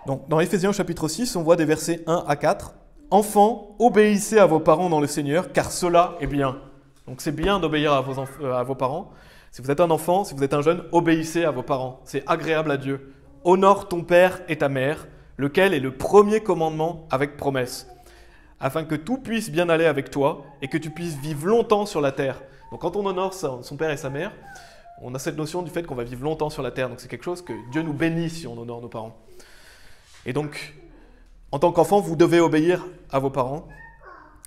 Donc, dans Éphésiens chapitre 6, on voit des versets 1 à 4. « Enfants, obéissez à vos parents dans le Seigneur, car cela est bien. » Donc c'est bien d'obéir à vos parents. Si vous êtes un enfant, si vous êtes un jeune, obéissez à vos parents. C'est agréable à Dieu. « Honore ton père et ta mère, lequel est le premier commandement avec promesse. » afin que tout puisse bien aller avec toi et que tu puisses vivre longtemps sur la terre. Donc quand on honore son père et sa mère, on a cette notion du fait qu'on va vivre longtemps sur la terre. Donc c'est quelque chose que Dieu nous bénit si on honore nos parents. Et donc, en tant qu'enfant, vous devez obéir à vos parents.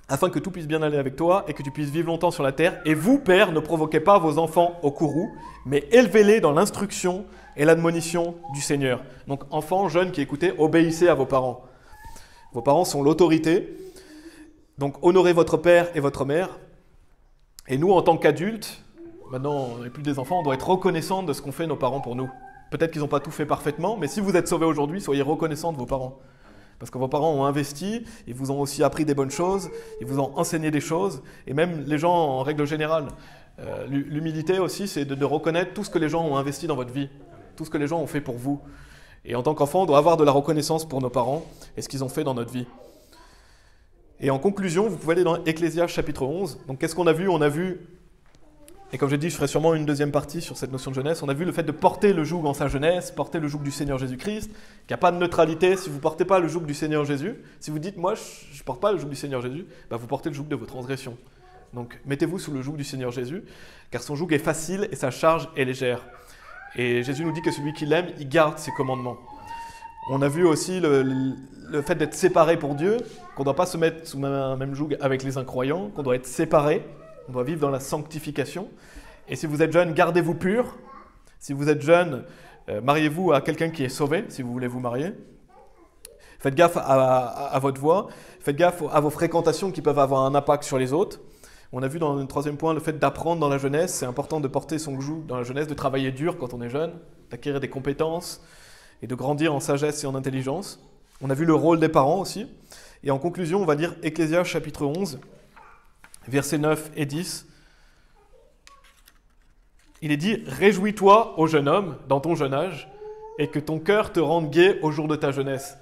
afin que tout puisse bien aller avec toi et que tu puisses vivre longtemps sur la terre. Et vous, pères, ne provoquez pas vos enfants au courroux, mais élevez-les dans l'instruction et l'admonition du Seigneur. Donc, enfants, jeunes qui écoutez, obéissez à vos parents. Vos parents sont l'autorité. Donc, honorez votre père et votre mère. Et nous, en tant qu'adultes, maintenant, on n'est plus des enfants, on doit être reconnaissants de ce qu'ont fait nos parents pour nous. Peut-être qu'ils n'ont pas tout fait parfaitement, mais si vous êtes sauvés aujourd'hui, soyez reconnaissants de vos parents. Parce que vos parents ont investi, ils vous ont aussi appris des bonnes choses, ils vous ont enseigné des choses, et même les gens en règle générale. L'humilité aussi, c'est de reconnaître tout ce que les gens ont investi dans votre vie, tout ce que les gens ont fait pour vous. Et en tant qu'enfant, on doit avoir de la reconnaissance pour nos parents et ce qu'ils ont fait dans notre vie. Et en conclusion, vous pouvez aller dans Ecclésiaste chapitre 11. Donc qu'est-ce qu'on a vu? On a vu, et comme j'ai dit, je ferai sûrement une deuxième partie sur cette notion de jeunesse, on a vu le fait de porter le joug en sa jeunesse, porter le joug du Seigneur Jésus-Christ, qu'il n'y a pas de neutralité. Si vous ne portez pas le joug du Seigneur Jésus, si vous dites « moi, je ne porte pas le joug du Seigneur Jésus », vous portez le joug de vos transgressions. Donc mettez-vous sous le joug du Seigneur Jésus, car son joug est facile et sa charge est légère. Et Jésus nous dit que celui qui l'aime, il garde ses commandements. On a vu aussi le fait d'être séparé pour Dieu, qu'on ne doit pas se mettre sous un même joug avec les incroyants, qu'on doit être séparé, on doit vivre dans la sanctification. Et si vous êtes jeune, gardez-vous pur. Si vous êtes jeune, mariez-vous à quelqu'un qui est sauvé, si vous voulez vous marier. Faites gaffe à votre voix, faites gaffe à vos fréquentations qui peuvent avoir un impact sur les autres. On a vu dans le troisième point le fait d'apprendre dans la jeunesse. C'est important de porter son joug dans la jeunesse, de travailler dur quand on est jeune, d'acquérir des compétences et de grandir en sagesse et en intelligence. On a vu le rôle des parents aussi. Et en conclusion, on va lire Ecclésiaste chapitre 11, versets 9 et 10. Il est dit « Réjouis-toi, ô jeune homme, dans ton jeune âge, et que ton cœur te rende gai au jour de ta jeunesse.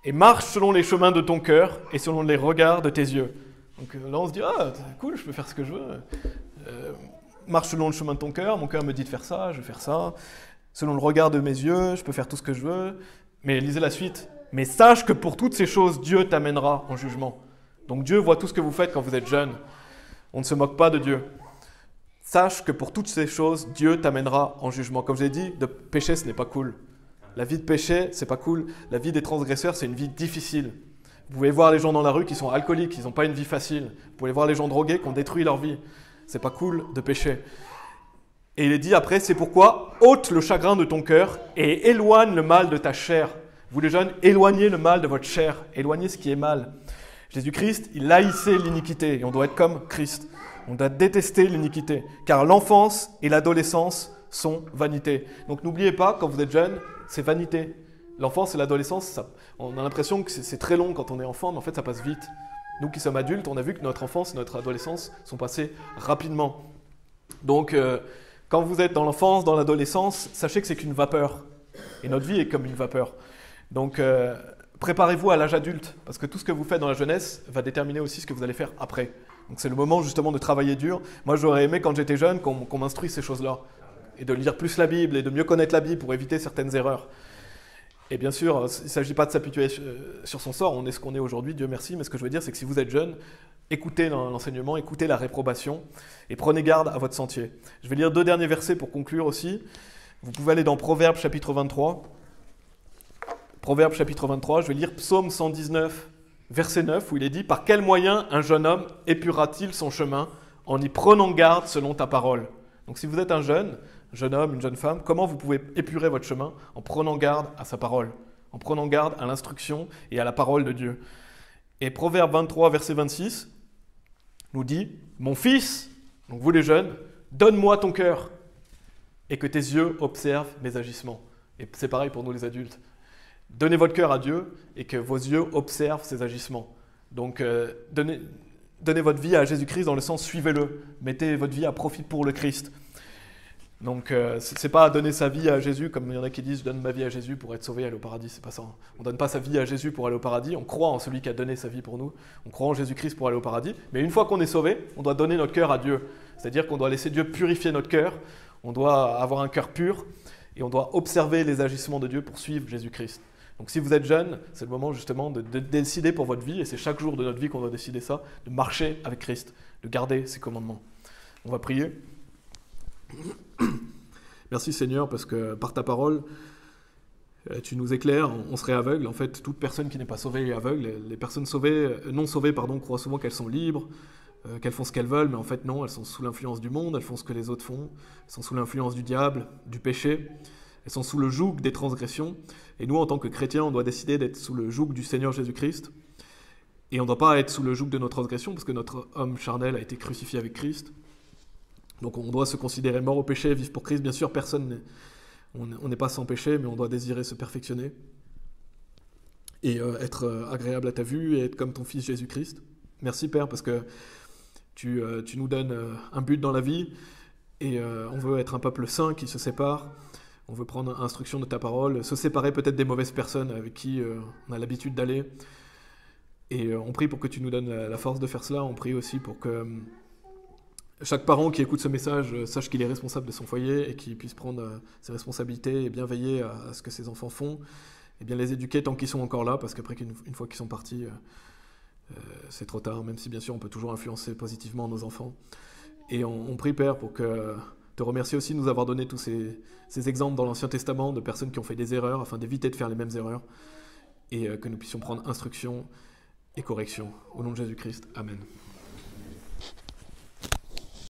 Et marche selon les chemins de ton cœur et selon les regards de tes yeux. » Donc là, on se dit « Ah, cool, je peux faire ce que je veux. Marche selon le chemin de ton cœur, mon cœur me dit de faire ça, je vais faire ça. Selon le regard de mes yeux, je peux faire tout ce que je veux. » Mais lisez la suite. « Mais sache que pour toutes ces choses, Dieu t'amènera en jugement. » Donc Dieu voit tout ce que vous faites quand vous êtes jeune. On ne se moque pas de Dieu. Sache que pour toutes ces choses, Dieu t'amènera en jugement. Comme je l'ai dit, de pécher, ce n'est pas cool. La vie de péché, c'est pas cool. La vie des transgresseurs, c'est une vie difficile. Vous pouvez voir les gens dans la rue qui sont alcooliques, ils n'ont pas une vie facile. Vous pouvez voir les gens drogués qui ont détruit leur vie. C'est pas cool de pécher. Et il est dit après, c'est pourquoi ôte le chagrin de ton cœur et éloigne le mal de ta chair. Vous les jeunes, éloignez le mal de votre chair. Éloignez ce qui est mal. Jésus-Christ, il haïssait l'iniquité et on doit être comme Christ. On doit détester l'iniquité, car l'enfance et l'adolescence sont vanité. Donc n'oubliez pas, quand vous êtes jeune, c'est vanité. L'enfance et l'adolescence, on a l'impression que c'est très long quand on est enfant, mais en fait ça passe vite. Nous qui sommes adultes, on a vu que notre enfance et notre adolescence sont passées rapidement. Donc quand vous êtes dans l'enfance, dans l'adolescence, sachez que c'est qu'une vapeur. Et notre vie est comme une vapeur. Donc préparez-vous à l'âge adulte, parce que tout ce que vous faites dans la jeunesse va déterminer aussi ce que vous allez faire après. Donc c'est le moment justement de travailler dur. Moi j'aurais aimé quand j'étais jeune qu'on m'instruise ces choses-là, et de lire plus la Bible, et de mieux connaître la Bible pour éviter certaines erreurs. Et bien sûr, il ne s'agit pas de s'apitoyer sur son sort, on est ce qu'on est aujourd'hui, Dieu merci, mais ce que je veux dire c'est que si vous êtes jeune, écoutez l'enseignement, écoutez la réprobation, et prenez garde à votre sentier. Je vais lire 2 derniers versets pour conclure aussi. Vous pouvez aller dans Proverbes chapitre 23. Proverbes chapitre 23, je vais lire Psaume 119, verset 9, où il est dit « Par quel moyen un jeune homme épurera-t-il son chemin en y prenant garde selon ta parole ?» Donc si vous êtes un jeune homme, une jeune femme, comment vous pouvez épurer votre chemin? En prenant garde à sa parole, en prenant garde à l'instruction et à la parole de Dieu. Et Proverbe 23, verset 26, nous dit « Mon fils, donc vous les jeunes, donne-moi ton cœur et que tes yeux observent mes agissements. » Et c'est pareil pour nous les adultes. Donnez votre cœur à Dieu et que vos yeux observent ses agissements. Donc, donnez votre vie à Jésus-Christ dans le sens suivez-le. Mettez votre vie à profit pour le Christ. Donc, c'est pas donner sa vie à Jésus comme il y en a qui disent « je donne ma vie à Jésus pour être sauvé et aller au paradis ». C'est pas ça. On ne donne pas sa vie à Jésus pour aller au paradis. On croit en celui qui a donné sa vie pour nous. On croit en Jésus-Christ pour aller au paradis. Mais une fois qu'on est sauvé, on doit donner notre cœur à Dieu. C'est-à-dire qu'on doit laisser Dieu purifier notre cœur. On doit avoir un cœur pur et on doit observer les agissements de Dieu pour suivre Jésus-Christ. Donc si vous êtes jeune, c'est le moment justement de décider pour votre vie, et c'est chaque jour de notre vie qu'on doit décider ça, de marcher avec Christ, de garder ses commandements. On va prier. Merci Seigneur, parce que par ta parole, Tu nous éclaires, on serait aveugle. En fait, toute personne qui n'est pas sauvée est aveugle. Les personnes sauvées, non sauvées, croient souvent qu'elles sont libres, qu'elles font ce qu'elles veulent, mais en fait non, elles sont sous l'influence du monde, elles font ce que les autres font, elles sont sous l'influence du diable, du péché, elles sont sous le joug des transgressions. Et nous, en tant que chrétiens, on doit décider d'être sous le joug du Seigneur Jésus-Christ. Et on ne doit pas être sous le joug de nos transgressions, parce que notre homme charnel a été crucifié avec Christ. Donc on doit se considérer mort au péché, vivre pour Christ. Bien sûr, on n'est pas sans péché, mais on doit désirer se perfectionner et être agréable à ta vue et être comme ton Fils Jésus-Christ. Merci Père, parce que tu nous donnes un but dans la vie et on veut être un peuple saint qui se sépare. On veut prendre instruction de ta parole, se séparer peut-être des mauvaises personnes avec qui on a l'habitude d'aller. Et on prie pour que tu nous donnes la force de faire cela. On prie aussi pour que chaque parent qui écoute ce message sache qu'il est responsable de son foyer et qu'il puisse prendre ses responsabilités et bien veiller à ce que ses enfants font et bien les éduquer tant qu'ils sont encore là, parce qu'après une fois qu'ils sont partis, c'est trop tard, même si bien sûr on peut toujours influencer positivement nos enfants. Et on prie Père pour te remercier aussi de nous avoir donné tous ces exemples dans l'Ancien Testament de personnes qui ont fait des erreurs afin d'éviter de faire les mêmes erreurs et que nous puissions prendre instruction et correction. Au nom de Jésus-Christ, Amen.